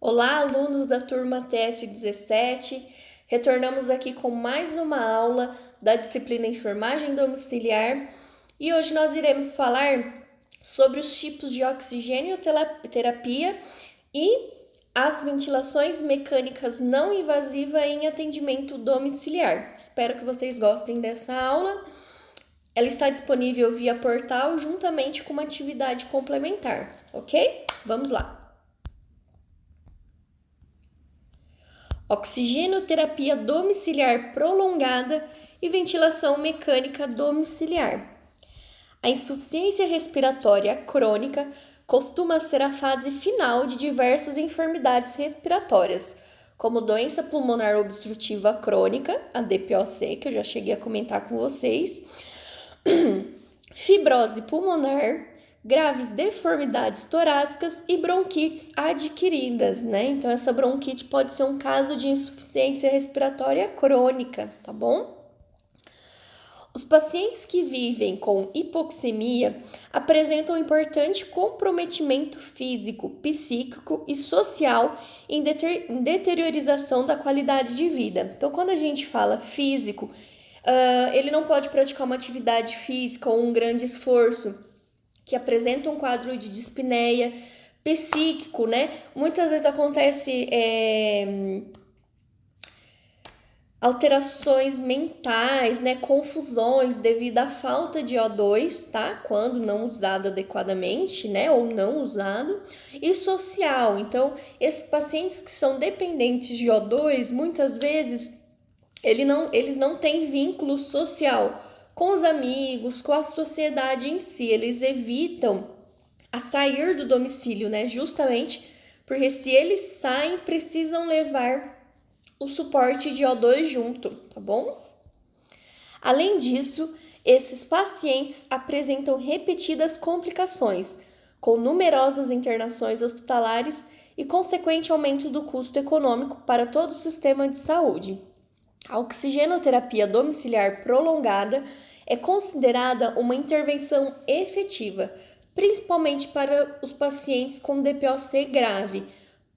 Olá, alunos da turma TS17. Retornamos aqui com mais uma aula da disciplina Enfermagem Domiciliar e hoje nós iremos falar sobre os tipos de oxigênio-terapia e as ventilações mecânicas não invasivas em atendimento domiciliar. Espero que vocês gostem dessa aula. Ela está disponível via portal juntamente com uma atividade complementar, ok? Vamos lá! Oxigenoterapia domiciliar prolongada e ventilação mecânica domiciliar. A insuficiência respiratória crônica costuma ser a fase final de diversas enfermidades respiratórias, como doença pulmonar obstrutiva crônica, a DPOC, que eu já cheguei a comentar com vocês, fibrose pulmonar, graves deformidades torácicas e bronquites adquiridas, né? Então, essa bronquite pode ser um caso de insuficiência respiratória crônica, tá bom? Os pacientes que vivem com hipoxemia apresentam importante comprometimento físico, psíquico e social em deteriorização da qualidade de vida. Então, quando a gente fala físico, ele não pode praticar uma atividade física ou um grande esforço, que apresenta um quadro de dispneia. Psíquico, né? Muitas vezes acontece alterações mentais, né? Confusões devido à falta de O2, tá? Quando não usado adequadamente, né? Ou não usado. E social. Então, esses pacientes que são dependentes de O2, muitas vezes eles não têm vínculo social com os amigos, com a sociedade em si. Eles evitam a sair do domicílio, né? Justamente porque se eles saem, precisam levar o suporte de O2 junto, tá bom? Além disso, esses pacientes apresentam repetidas complicações, com numerosas internações hospitalares e consequente aumento do custo econômico para todo o sistema de saúde. A oxigenoterapia domiciliar prolongada é considerada uma intervenção efetiva, principalmente para os pacientes com DPOC grave,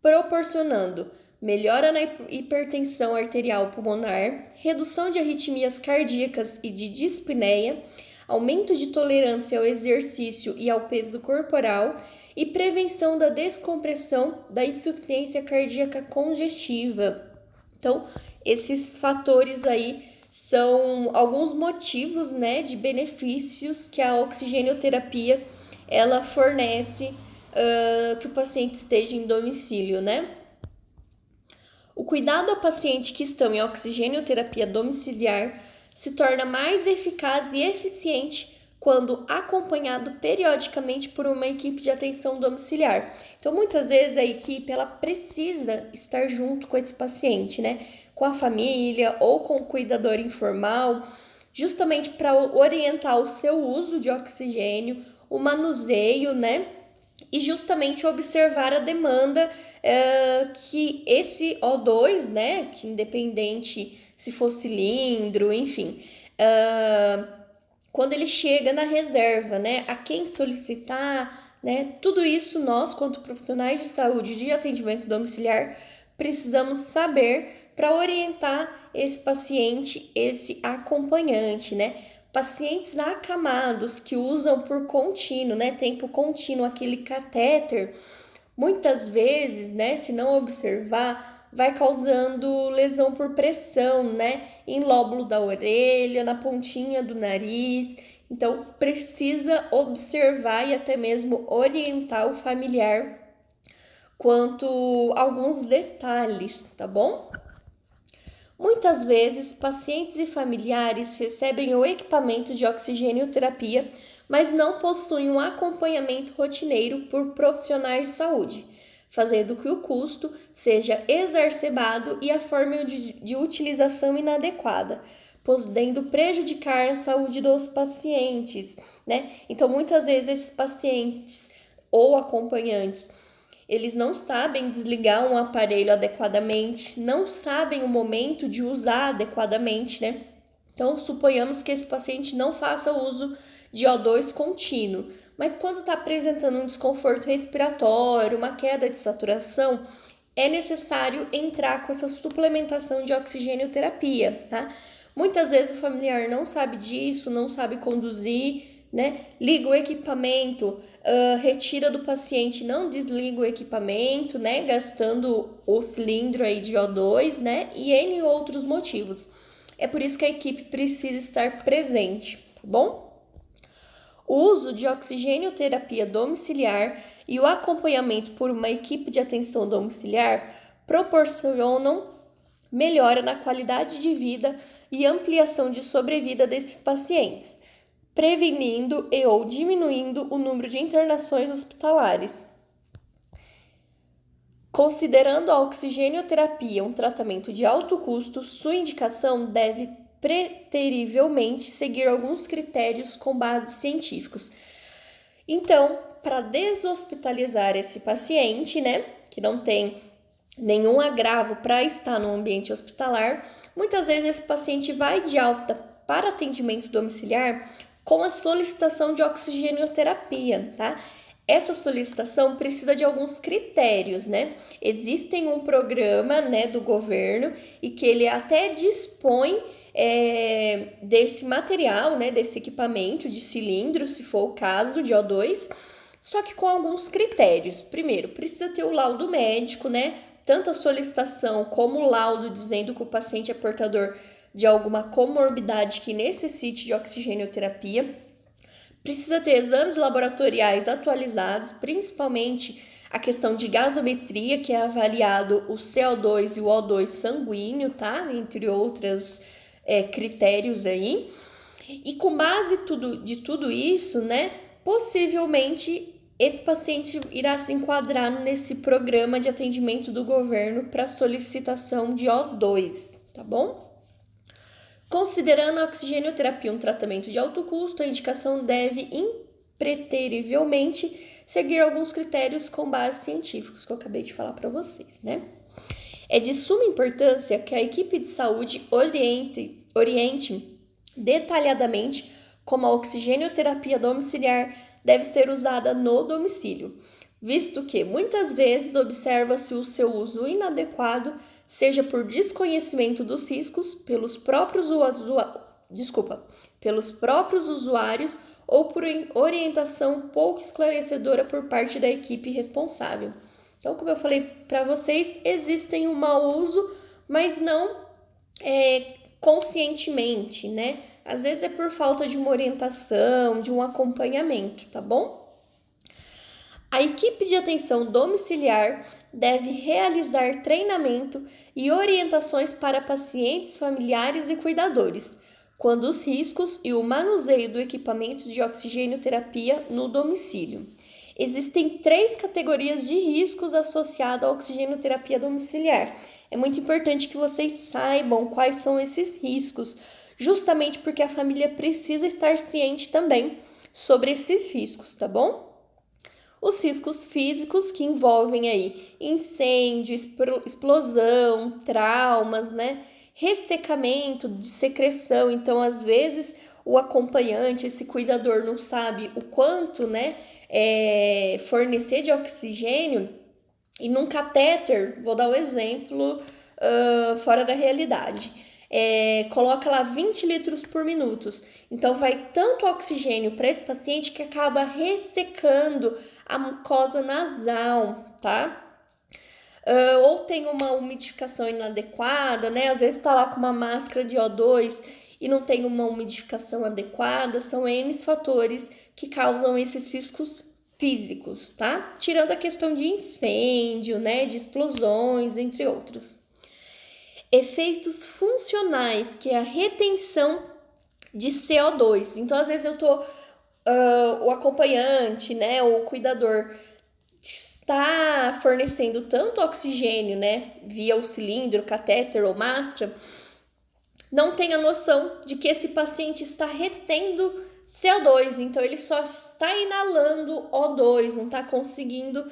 proporcionando melhora na hipertensão arterial pulmonar, redução de arritmias cardíacas e de dispneia, aumento de tolerância ao exercício e ao peso corporal e prevenção da descompressão da insuficiência cardíaca congestiva. Então, esses fatores aí são alguns motivos, né, de benefícios que a oxigenoterapia ela fornece que o paciente esteja em domicílio, né? O cuidado ao paciente que estão em oxigenoterapia domiciliar se torna mais eficaz e eficiente quando acompanhado periodicamente por uma equipe de atenção domiciliar. Então, muitas vezes a equipe ela precisa estar junto com esse paciente, né? Com a família ou com o cuidador informal, justamente para orientar o seu uso de oxigênio, o manuseio, né? E justamente observar a demanda que esse O2, né? Que independente se for cilindro, enfim, quando ele chega na reserva, né? A quem solicitar, né? Tudo isso nós, quanto profissionais de saúde de atendimento domiciliar, precisamos saber para orientar esse paciente, esse acompanhante, né? Pacientes acamados que usam por contínuo, né? Tempo contínuo aquele catéter, muitas vezes, né? Se não observar, vai causando lesão por pressão, né? Em lóbulo da orelha, na pontinha do nariz. Então, precisa observar e até mesmo orientar o familiar quanto a alguns detalhes, tá bom? Muitas vezes, pacientes e familiares recebem o equipamento de oxigenoterapia, mas não possuem um acompanhamento rotineiro por profissionais de saúde, fazendo que o custo seja exacerbado e a forma de utilização inadequada, podendo prejudicar a saúde dos pacientes, né? Então, muitas vezes, esses pacientes ou acompanhantes eles não sabem desligar um aparelho adequadamente, não sabem o momento de usar adequadamente, né? Então, suponhamos que esse paciente não faça uso de O2 contínuo, mas quando está apresentando um desconforto respiratório, uma queda de saturação, é necessário entrar com essa suplementação de oxigênio terapia, tá? Muitas vezes o familiar não sabe disso, não sabe conduzir, né? Liga o equipamento, retira do paciente, não desliga o equipamento, né? Gastando o cilindro aí de O2, né? E N outros motivos. É por isso que a equipe precisa estar presente, tá bom? O uso de oxigênio terapia domiciliar e o acompanhamento por uma equipe de atenção domiciliar proporcionam melhora na qualidade de vida e ampliação de sobrevida desses pacientes, prevenindo e ou diminuindo o número de internações hospitalares. Considerando a oxigênio-terapia um tratamento de alto custo, sua indicação deve preterivelmente seguir alguns critérios com base científicos. Então, para deshospitalizar esse paciente, né, que não tem nenhum agravo para estar no ambiente hospitalar, muitas vezes esse paciente vai de alta para atendimento domiciliar com a solicitação de oxigênio-terapia, tá? Essa solicitação precisa de alguns critérios, né? Existem um programa, né, do governo e que ele até dispõe desse material, né, desse equipamento de cilindro, se for o caso, de O2, só que com alguns critérios. Primeiro, precisa ter o laudo médico, né? Tanto a solicitação como o laudo dizendo que o paciente é portador de alguma comorbidade que necessite de oxigênio-terapia. Precisa ter exames laboratoriais atualizados, principalmente a questão de gasometria, que é avaliado o CO2 e o O2 sanguíneo, tá? Entre outros critérios aí. E com base de tudo isso, né? Possivelmente esse paciente irá se enquadrar nesse programa de atendimento do governo para solicitação de O2, tá bom? Considerando a oxigênio-terapia um tratamento de alto custo, a indicação deve impreterivelmente seguir alguns critérios com base científicos que eu acabei de falar para vocês, né? É de suma importância que a equipe de saúde oriente detalhadamente como a oxigênio-terapia domiciliar deve ser usada no domicílio, visto que muitas vezes observa-se o seu uso inadequado, seja por desconhecimento dos riscos pelos próprios usuários ou por orientação pouco esclarecedora por parte da equipe responsável. Então, como eu falei para vocês, existem um mau uso, mas não conscientemente, né? Às vezes é por falta de uma orientação, de um acompanhamento, tá bom? A equipe de atenção domiciliar deve realizar treinamento e orientações para pacientes, familiares e cuidadores, quando os riscos e o manuseio do equipamento de oxigênio-terapia no domicílio. Existem 3 categorias de riscos associados à oxigênio-terapia domiciliar. É muito importante que vocês saibam quais são esses riscos, justamente porque a família precisa estar ciente também sobre esses riscos, tá bom? Os riscos físicos que envolvem aí incêndio, explosão, traumas, né? Ressecamento de secreção. Então, às vezes, o acompanhante, esse cuidador, não sabe o quanto, né, fornecer de oxigênio. E num catéter, vou dar um exemplo fora da realidade. Coloca lá 20 litros por minuto. Então, vai tanto oxigênio para esse paciente que acaba ressecando a mucosa nasal, tá? Ou tem uma umidificação inadequada, né? Às vezes tá lá com uma máscara de O2 e não tem uma umidificação adequada. São N fatores que causam esses riscos físicos, tá? Tirando a questão de incêndio, né? De explosões, entre outros. Efeitos funcionais, que é a retenção de CO2. Então, às vezes eu tô... o acompanhante, né? O cuidador está fornecendo tanto oxigênio, né? Via o cilindro, catéter ou máscara, não tem a noção de que esse paciente está retendo CO2, então ele só está inalando O2, não está conseguindo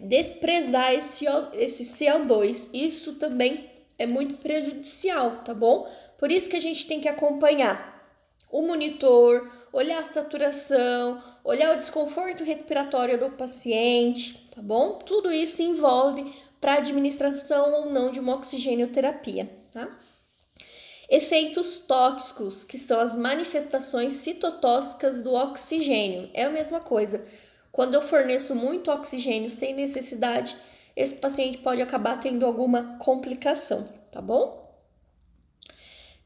desprezar esse CO2. Isso também é muito prejudicial, tá bom? Por isso que a gente tem que acompanhar o monitor, olhar a saturação, olhar o desconforto respiratório do paciente, tá bom? Tudo isso envolve para administração ou não de uma oxigênio-terapia, tá? Efeitos tóxicos, que são as manifestações citotóxicas do oxigênio. É a mesma coisa. Quando eu forneço muito oxigênio sem necessidade, esse paciente pode acabar tendo alguma complicação, tá bom?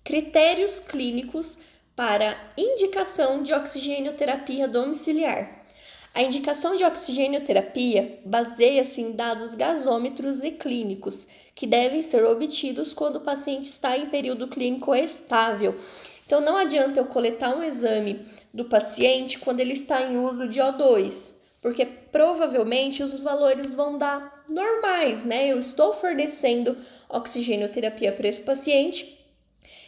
Critérios clínicos para indicação de oxigênio-terapia domiciliar. A indicação de oxigênio-terapia baseia-se em dados gasômetros e clínicos, que devem ser obtidos quando o paciente está em período clínico estável. Então, não adianta eu coletar um exame do paciente quando ele está em uso de O2, porque provavelmente os valores vão dar normais, né? Eu estou fornecendo oxigênio-terapia para esse paciente,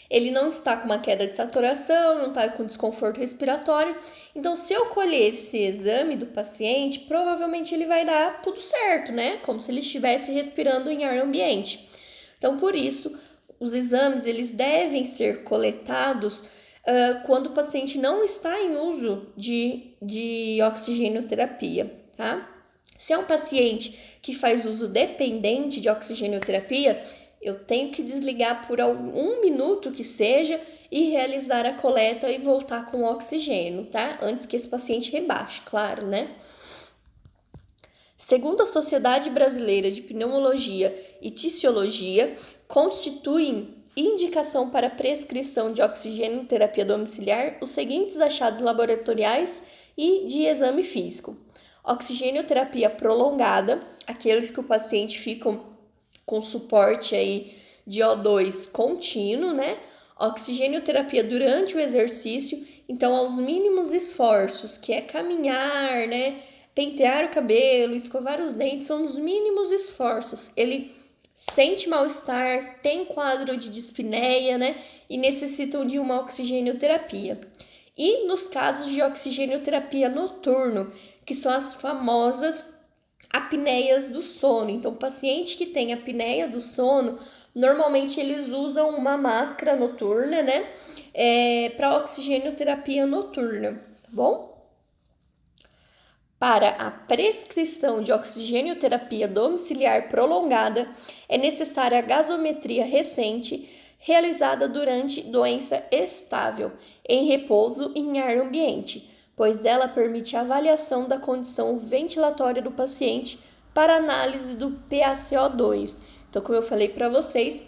ele não está com uma queda de saturação, não está com desconforto respiratório. Então, se eu colher esse exame do paciente, provavelmente ele vai dar tudo certo, né? Como se ele estivesse respirando em ar ambiente. Então, por isso, os exames eles devem ser coletados quando o paciente não está em uso de oxigênio-terapia, tá? Se é um paciente que faz uso dependente de oxigênio-terapia, eu tenho que desligar por um minuto que seja e realizar a coleta e voltar com o oxigênio, tá? Antes que esse paciente rebaixe, claro, né? Segundo a Sociedade Brasileira de Pneumologia e Tisiologia, constituem indicação para prescrição de oxigênio em terapia domiciliar os seguintes achados laboratoriais e de exame físico. Oxigênio-terapia prolongada, aqueles que o paciente ficam com suporte aí de O2 contínuo, né? Oxigênio-terapia durante o exercício, então aos mínimos esforços, que é caminhar, né? Pentear o cabelo, escovar os dentes, são os mínimos esforços. Ele sente mal-estar, tem quadro de dispneia, né? E necessitam de uma oxigênio-terapia. E nos casos de oxigênio-terapia noturno, que são as famosas apneias do sono. Então, o paciente que tem apneia do sono, normalmente eles usam uma máscara noturna, né? Para oxigênio-terapia noturna, tá bom? Para a prescrição de oxigênio-terapia domiciliar prolongada, é necessária a gasometria recente realizada durante doença estável, em repouso e em ar ambiente, pois ela permite a avaliação da condição ventilatória do paciente para análise do PaCO2. Então, como eu falei para vocês,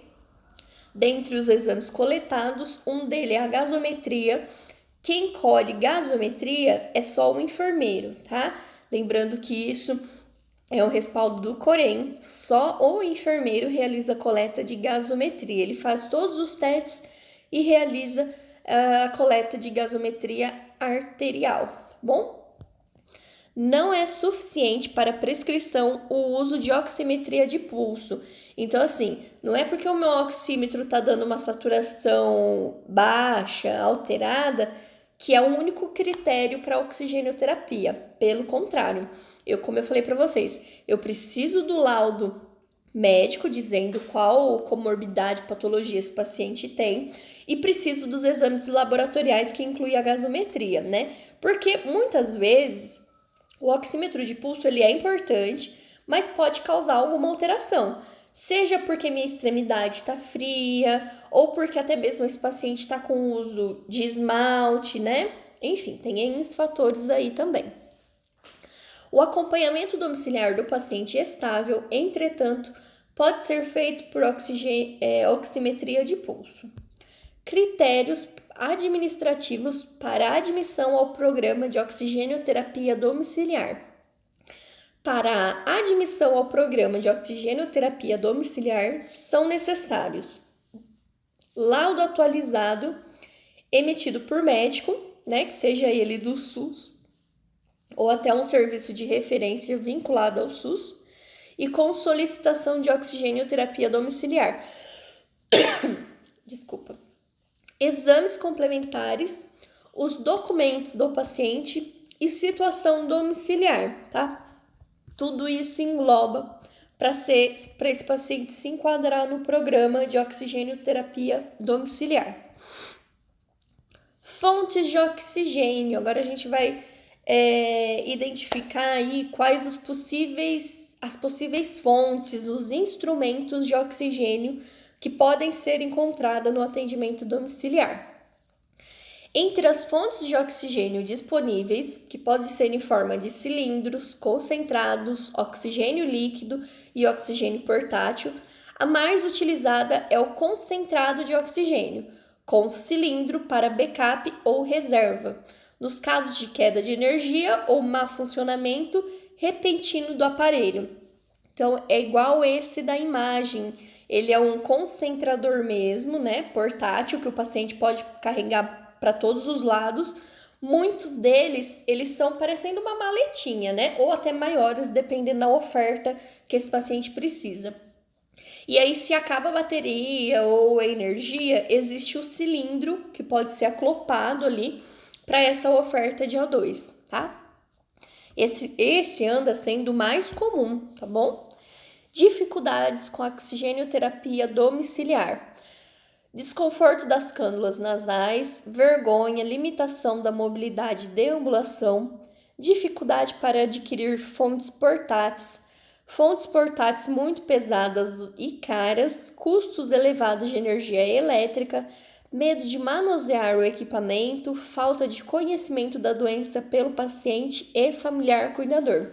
dentre os exames coletados, um deles é a gasometria. Quem colhe gasometria é só o enfermeiro, tá? Lembrando que isso é um respaldo do Corém, só o enfermeiro realiza a coleta de gasometria. Ele faz todos os testes e realiza a coleta de gasometria arterial, tá bom? Não é suficiente para prescrição o uso de oximetria de pulso. Então, assim, não é porque o meu oxímetro está dando uma saturação baixa, alterada, que é o único critério para oxigênio-terapia. Pelo contrário, como eu falei para vocês, eu preciso do laudo médico dizendo qual comorbidade, patologia esse paciente tem e preciso dos exames laboratoriais que incluem a gasometria, né? Porque muitas vezes o oxímetro de pulso ele é importante, mas pode causar alguma alteração. Seja porque minha extremidade está fria, ou porque até mesmo esse paciente está com uso de esmalte, né? Enfim, tem N fatores aí também. O acompanhamento domiciliar do paciente estável, entretanto, pode ser feito por oximetria de pulso. Critérios administrativos para admissão ao programa de oxigênio-terapia domiciliar. Para a admissão ao programa de oxigênio-terapia domiciliar, são necessários laudo atualizado emitido por médico, né, que seja ele do SUS, ou até um serviço de referência vinculado ao SUS, e com solicitação de oxigênio-terapia domiciliar. Desculpa. Exames complementares, os documentos do paciente e situação domiciliar, tá? Tudo isso engloba para esse paciente se enquadrar no programa de oxigênio-terapia domiciliar. Fontes de oxigênio. Agora a gente vai identificar aí quais os possíveis as possíveis fontes, os instrumentos de oxigênio que podem ser encontradas no atendimento domiciliar. Entre as fontes de oxigênio disponíveis, que podem ser em forma de cilindros, concentrados, oxigênio líquido e oxigênio portátil, a mais utilizada é o concentrado de oxigênio, com cilindro para backup ou reserva, nos casos de queda de energia ou má funcionamento repentino do aparelho. Então, é igual esse da imagem. Ele é um concentrador mesmo, né, portátil, que o paciente pode carregar para todos os lados. Muitos deles, eles são parecendo uma maletinha, né, ou até maiores, dependendo da oferta que esse paciente precisa. E aí, se acaba a bateria ou a energia, existe o cilindro que pode ser acoplado ali para essa oferta de O2, tá? Esse anda sendo mais comum, tá bom? Dificuldades com a oxigênio-terapia domiciliar. Desconforto das cânulas nasais, vergonha, limitação da mobilidade e deambulação, dificuldade para adquirir fontes portáteis muito pesadas e caras, custos elevados de energia elétrica, medo de manusear o equipamento, falta de conhecimento da doença pelo paciente e familiar cuidador.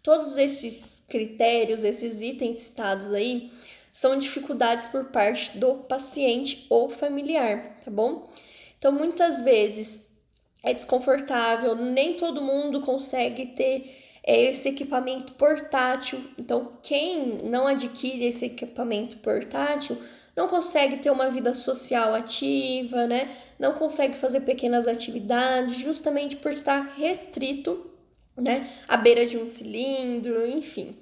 Todos esses critérios, esses itens citados aí, são dificuldades por parte do paciente ou familiar, tá bom? Então, muitas vezes é desconfortável, nem todo mundo consegue ter esse equipamento portátil. Então, quem não adquire esse equipamento portátil não consegue ter uma vida social ativa, né? Não consegue fazer pequenas atividades, justamente por estar restrito, né, à beira de um cilindro, enfim.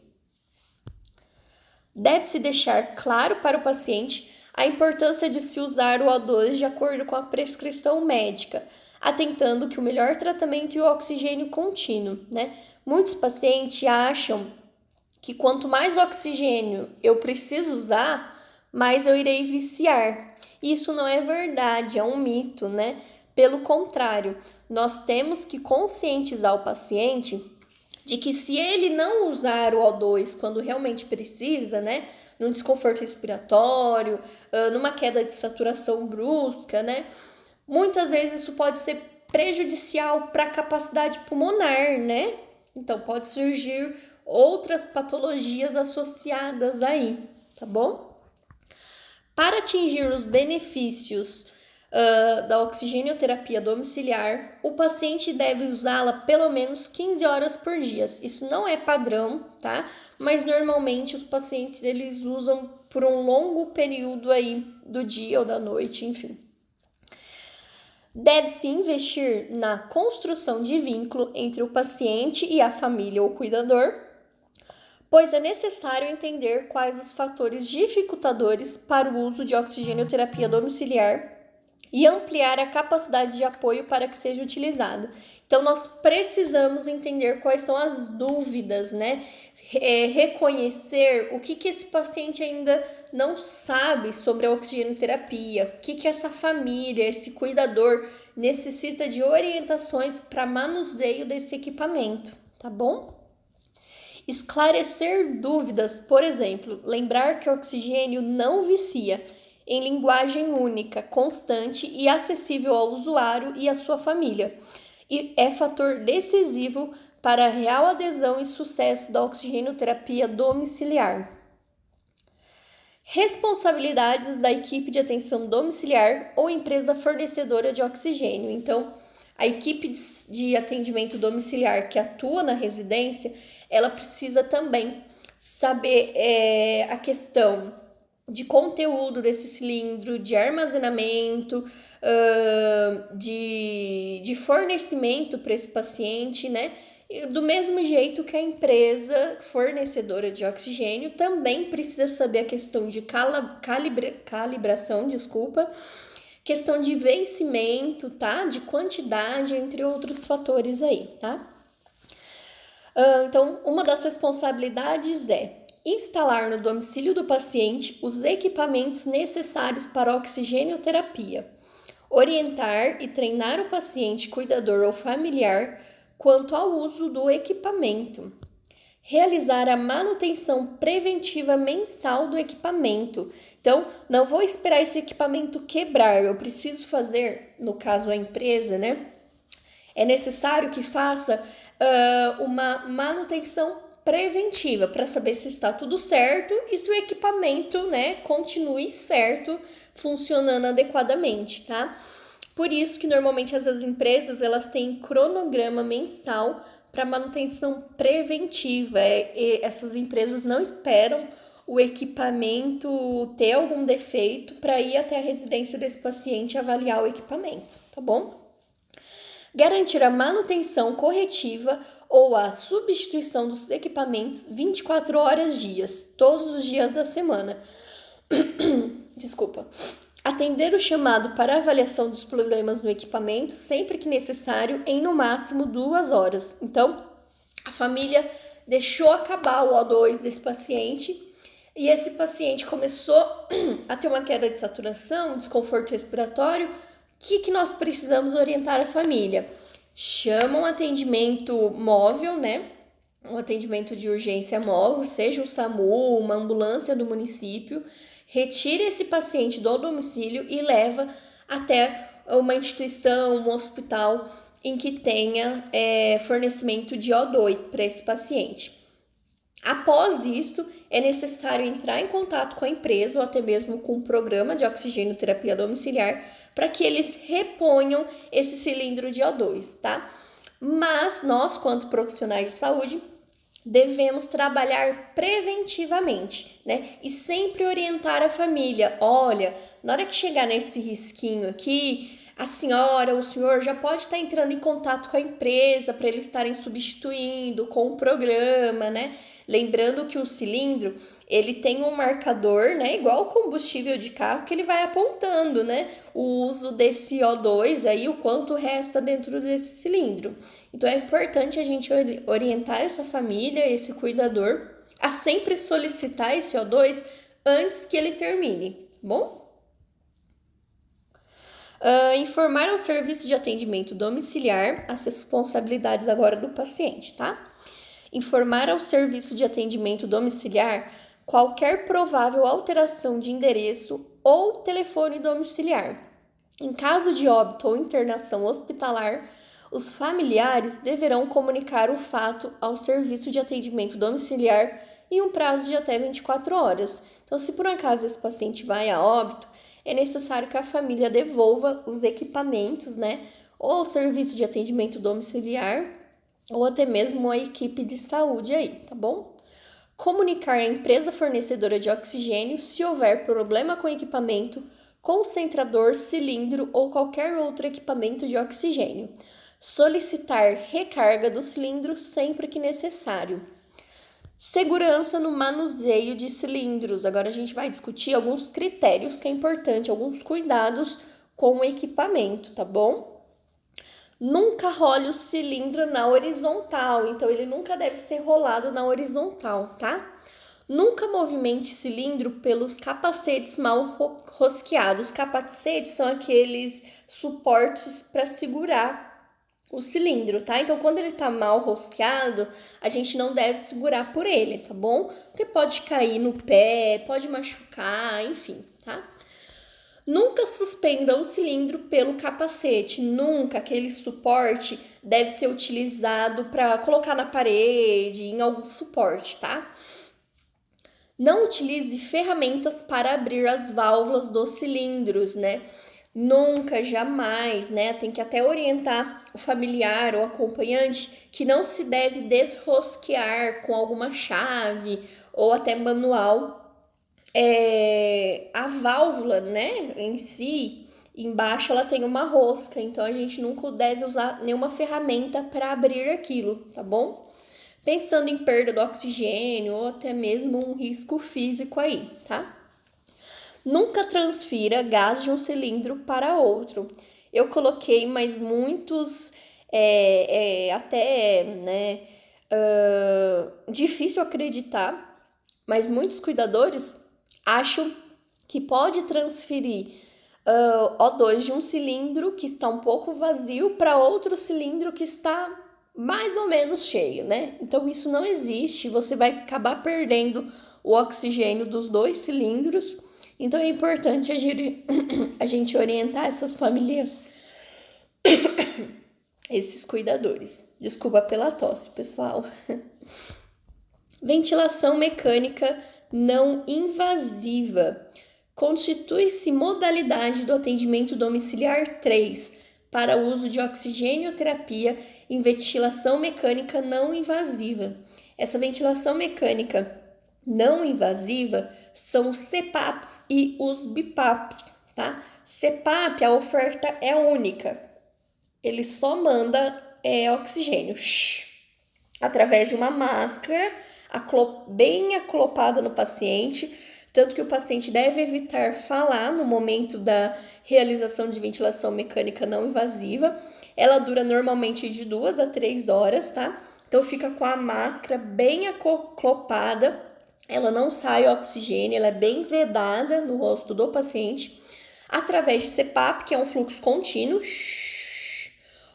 Deve-se deixar claro para o paciente a importância de se usar o O2 de acordo com a prescrição médica, atentando que o melhor tratamento é o oxigênio contínuo, né? Muitos pacientes acham que quanto mais oxigênio eu preciso usar, mais eu irei viciar. Isso não é verdade, é um mito, né? Pelo contrário, nós temos que conscientizar o paciente de que se ele não usar o O2 quando realmente precisa, né, num desconforto respiratório, numa queda de saturação brusca, né, muitas vezes isso pode ser prejudicial para a capacidade pulmonar, né? Então pode surgir outras patologias associadas aí, tá bom? Para atingir os benefícios da oxigênio-terapia domiciliar, o paciente deve usá-la pelo menos 15 horas por dia. Isso não é padrão, tá? Mas normalmente os pacientes eles usam por um longo período aí do dia ou da noite, enfim. Deve-se investir na construção de vínculo entre o paciente e a família ou cuidador, pois é necessário entender quais os fatores dificultadores para o uso de oxigênio-terapia domiciliar e ampliar a capacidade de apoio para que seja utilizado. Então, nós precisamos entender quais são as dúvidas, né? Reconhecer o que esse paciente ainda não sabe sobre a oxigenoterapia, o que essa família, esse cuidador necessita de orientações para manuseio desse equipamento, tá bom? Esclarecer dúvidas, por exemplo, lembrar que o oxigênio não vicia, em linguagem única, constante e acessível ao usuário e à sua família, e é fator decisivo para a real adesão e sucesso da oxigenoterapia domiciliar. Responsabilidades da equipe de atenção domiciliar ou empresa fornecedora de oxigênio. Então, a equipe de atendimento domiciliar que atua na residência, ela precisa também saber a questão de conteúdo desse cilindro, de armazenamento, de fornecimento para esse paciente, né? Do mesmo jeito que a empresa fornecedora de oxigênio também precisa saber a questão de calibração, questão de vencimento, tá? De quantidade, entre outros fatores aí, tá? Então, uma das responsabilidades é instalar no domicílio do paciente os equipamentos necessários para a oxigênio-terapia, orientar e treinar o paciente, cuidador ou familiar quanto ao uso do equipamento, Realizar a manutenção preventiva mensal do equipamento. Então, não vou esperar esse equipamento quebrar, eu preciso fazer, no caso a empresa, né? É necessário que faça uma manutenção preventiva para saber se está tudo certo e se o equipamento, né, continue certo, funcionando adequadamente, tá? Por isso que normalmente as empresas elas têm cronograma mensal para manutenção preventiva. Essas empresas não esperam o equipamento ter algum defeito para ir até a residência desse paciente e avaliar o equipamento, tá bom? Garantir a manutenção corretiva ou a substituição dos equipamentos 24 horas dias, todos os dias da semana. Desculpa. Atender o chamado para avaliação dos problemas no equipamento sempre que necessário em no máximo 2 horas. Então, a família deixou acabar o O2 desse paciente e esse paciente começou a ter uma queda de saturação, desconforto respiratório. O que nós precisamos orientar a família? Chama um atendimento móvel, né? Um atendimento de urgência móvel, seja um SAMU, uma ambulância do município, retira esse paciente do domicílio e leva até uma instituição, um hospital em que tenha fornecimento de O2 para esse paciente. Após isso, é necessário entrar em contato com a empresa ou até mesmo com o programa de oxigênio terapia domiciliar para que eles reponham esse cilindro de O2, tá? Mas nós, quanto profissionais de saúde, devemos trabalhar preventivamente, né? E sempre orientar a família. Olha, na hora que chegar nesse risquinho aqui, a senhora, o senhor já pode estar entrando em contato com a empresa para eles estarem substituindo com o programa, né? Lembrando que o cilindro, ele tem um marcador, né? Igual o combustível de carro, que ele vai apontando, né? O uso desse O2 aí, o quanto resta dentro desse cilindro. Então, é importante a gente orientar essa família, esse cuidador, a sempre solicitar esse O2 antes que ele termine, tá bom? Informar ao serviço de atendimento domiciliar as responsabilidades agora do paciente, tá? Informar ao serviço de atendimento domiciliar qualquer provável alteração de endereço ou telefone domiciliar. Em caso de óbito ou internação hospitalar, os familiares deverão comunicar o fato ao serviço de atendimento domiciliar em um prazo de até 24 horas. Então, se por acaso esse paciente vai a óbito, é necessário que a família devolva os equipamentos, né? Ou ao serviço de atendimento domiciliar, ou até mesmo a equipe de saúde aí, tá bom? Comunicar à empresa fornecedora de oxigênio se houver problema com equipamento, concentrador, cilindro ou qualquer outro equipamento de oxigênio. Solicitar recarga do cilindro sempre que necessário. Segurança no manuseio de cilindros. Agora a gente vai discutir alguns critérios que é importante, alguns cuidados com o equipamento, tá bom? Nunca role o cilindro na horizontal, então ele nunca deve ser rolado na horizontal, tá? Nunca movimente cilindro pelos capacetes mal rosqueados. Os capacetes são aqueles suportes para segurar o cilindro, tá? Então, quando ele tá mal rosqueado, a gente não deve segurar por ele, tá bom? Porque pode cair no pé, pode machucar, enfim, tá? Nunca suspenda o cilindro pelo capacete, nunca. Aquele suporte deve ser utilizado para colocar na parede, em algum suporte, tá? Não utilize ferramentas para abrir as válvulas dos cilindros, né? Nunca, jamais, né? Tem que até orientar o familiar ou acompanhante que não se deve desrosquear com alguma chave ou até manual. A válvula, né, em si, embaixo ela tem uma rosca, então a gente nunca deve usar nenhuma ferramenta para abrir aquilo, tá bom? Pensando em perda do oxigênio ou até mesmo um risco físico aí, tá? Nunca transfira gás de um cilindro para outro. Eu coloquei, mas muitos até, né, difícil acreditar, mas muitos cuidadores acham que pode transferir O2 de um cilindro que está um pouco vazio para outro cilindro que está mais ou menos cheio, né? Então isso não existe, você vai acabar perdendo o oxigênio dos 2 cilindros. Então é importante a gente orientar essas famílias, esses cuidadores. Desculpa pela tosse, pessoal. Ventilação mecânica não invasiva. Constitui-se modalidade do atendimento domiciliar 3 para uso de oxigênio-terapia em ventilação mecânica não invasiva. Essa ventilação mecânica não invasiva são os CPAPs e os BiPAPs, tá? CPAP, a oferta é única. Ele só manda oxigênio através de uma máscara bem aclopada no paciente, tanto que o paciente deve evitar falar no momento da realização de ventilação mecânica não invasiva. Ela dura normalmente de 2 a 3 horas, tá? Então fica com a máscara bem aclopada, ela não sai oxigênio, ela é bem vedada no rosto do paciente, através de CPAP, que é um fluxo contínuo,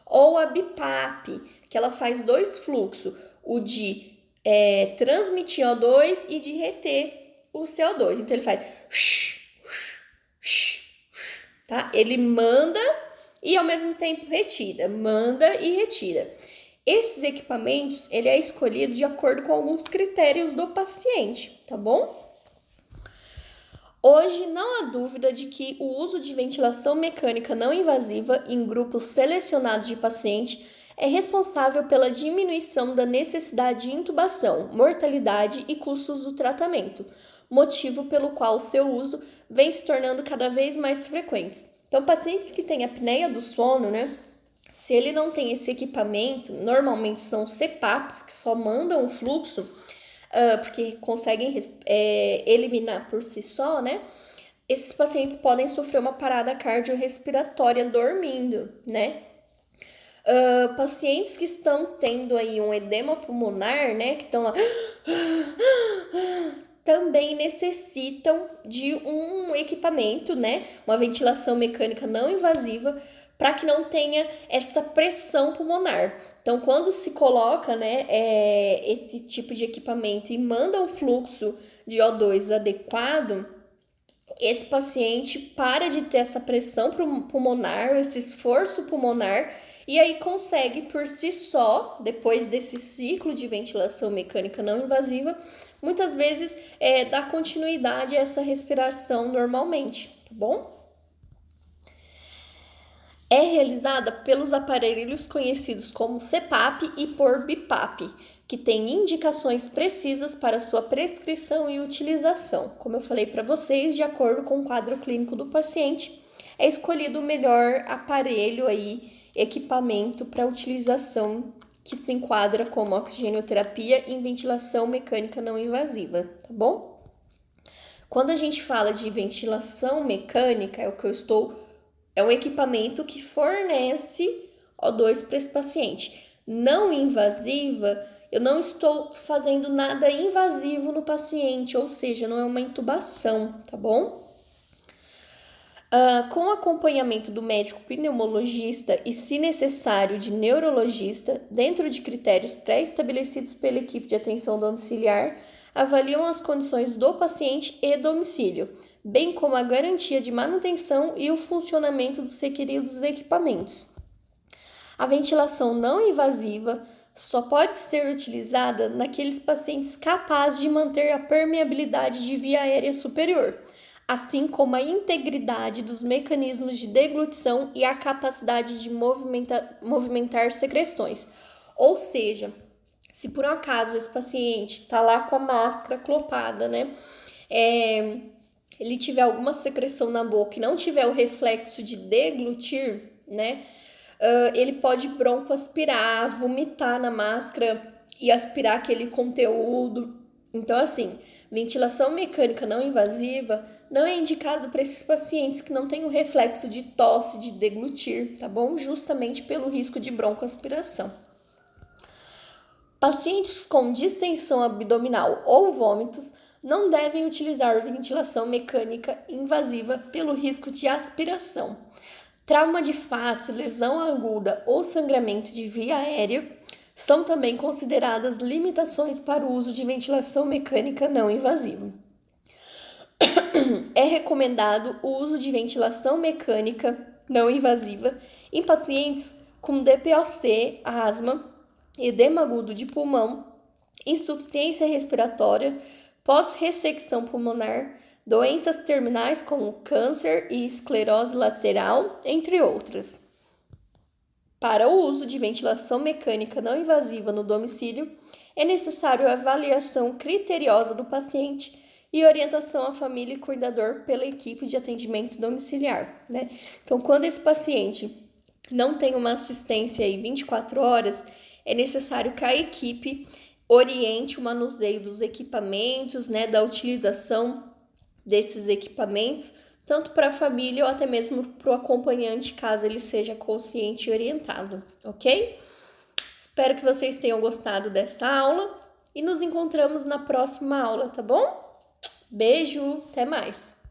ou a BiPAP, que ela faz 2 fluxos, o de transmitir O2 e de reter o CO2. Então ele faz, tá? Ele manda e ao mesmo tempo retira, manda e retira. Esses equipamentos, ele é escolhido de acordo com alguns critérios do paciente, tá bom? Hoje não há dúvida de que o uso de ventilação mecânica não invasiva em grupos selecionados de pacientes é responsável pela diminuição da necessidade de intubação, mortalidade e custos do tratamento, motivo pelo qual o seu uso vem se tornando cada vez mais frequente. Então, pacientes que têm apneia do sono, né? Se ele não tem esse equipamento, normalmente são CPAPs que só mandam o fluxo, porque conseguem eliminar por si só, né? Esses pacientes podem sofrer uma parada cardiorrespiratória dormindo, né? Pacientes que estão tendo aí um edema pulmonar, né? Que estão lá também necessitam de um equipamento, né? Uma ventilação mecânica não invasiva para que não tenha essa pressão pulmonar. Então, quando se coloca, né, esse tipo de equipamento e manda um fluxo de O2 adequado, esse paciente para de ter essa pressão pulmonar, esse esforço pulmonar, e aí consegue por si só, depois desse ciclo de ventilação mecânica não invasiva, muitas vezes dar continuidade a essa respiração normalmente, tá bom? É realizada pelos aparelhos conhecidos como CPAP e por BiPAP, que têm indicações precisas para sua prescrição e utilização. Como eu falei para vocês, de acordo com o quadro clínico do paciente, é escolhido o melhor aparelho aí, equipamento para utilização que se enquadra como oxigenoterapia em ventilação mecânica não invasiva, tá bom? Quando a gente fala de ventilação mecânica, é um equipamento que fornece O2 para esse paciente. Não invasiva, eu não estou fazendo nada invasivo no paciente, ou seja, não é uma intubação, tá bom? Com acompanhamento do médico pneumologista e, se necessário, de neurologista, dentro de critérios pré-estabelecidos pela equipe de atenção domiciliar, avaliam as condições do paciente e domicílio, bem como a garantia de manutenção e o funcionamento dos requeridos equipamentos. A ventilação não invasiva só pode ser utilizada naqueles pacientes capazes de manter a permeabilidade de via aérea superior, assim como a integridade dos mecanismos de deglutição e a capacidade de movimentar secreções. Ou seja, se por um acaso esse paciente está lá com a máscara aclopada, né? Ele tiver alguma secreção na boca e não tiver o reflexo de deglutir, né? Ele pode broncoaspirar, vomitar na máscara e aspirar aquele conteúdo. Então, assim, ventilação mecânica não invasiva não é indicado para esses pacientes que não têm o reflexo de tosse, de deglutir, tá bom? Justamente pelo risco de broncoaspiração. Pacientes com distensão abdominal ou vômitos não devem utilizar ventilação mecânica invasiva pelo risco de aspiração. Trauma de face, lesão aguda ou sangramento de via aérea São também consideradas limitações para o uso de ventilação mecânica não invasiva. É recomendado o uso de ventilação mecânica não invasiva em pacientes com DPOC, asma, edema agudo de pulmão, insuficiência respiratória, pós-ressecção pulmonar, doenças terminais como câncer e esclerose lateral, entre outras. Para o uso de ventilação mecânica não invasiva no domicílio, é necessário a avaliação criteriosa do paciente e orientação à família e cuidador pela equipe de atendimento domiciliar, né? Então, quando esse paciente não tem uma assistência aí 24 horas, é necessário que a equipe oriente o manuseio dos equipamentos, né, da utilização desses equipamentos, tanto para a família ou até mesmo para o acompanhante, caso ele seja consciente e orientado, ok? Espero que vocês tenham gostado dessa aula e nos encontramos na próxima aula, tá bom? Beijo, até mais!